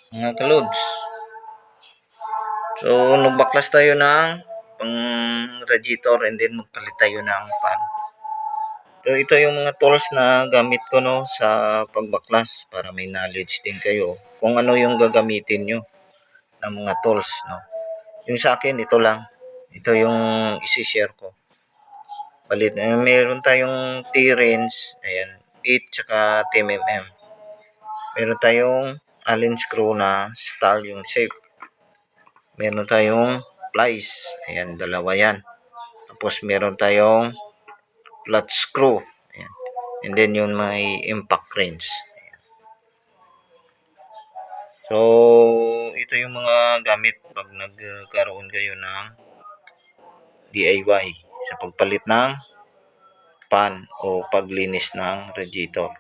Mga kalods. So, nagbaklas tayo ng pang radiator and then magpalit tayo ng pan. So, ito yung mga tools na gamit ko no sa pagbaklas para may knowledge din kayo kung ano yung gagamitin nyo ng mga tools no. Yung sa akin ito lang. Ito yung isi-share ko. Meron tayong T-wrench, ayan, 8 tsaka 10mm. Meron tayong Allen screw na star yung shape. Meron tayong plies, ayan, dalawa yan. Tapos meron tayong flat screw, ayan. And then yung may impact wrench. Ayan. So, ito yung mga gamit pag nagkaroon kayo ng DIY sa pagpalit ng pan o paglinis ng radiator.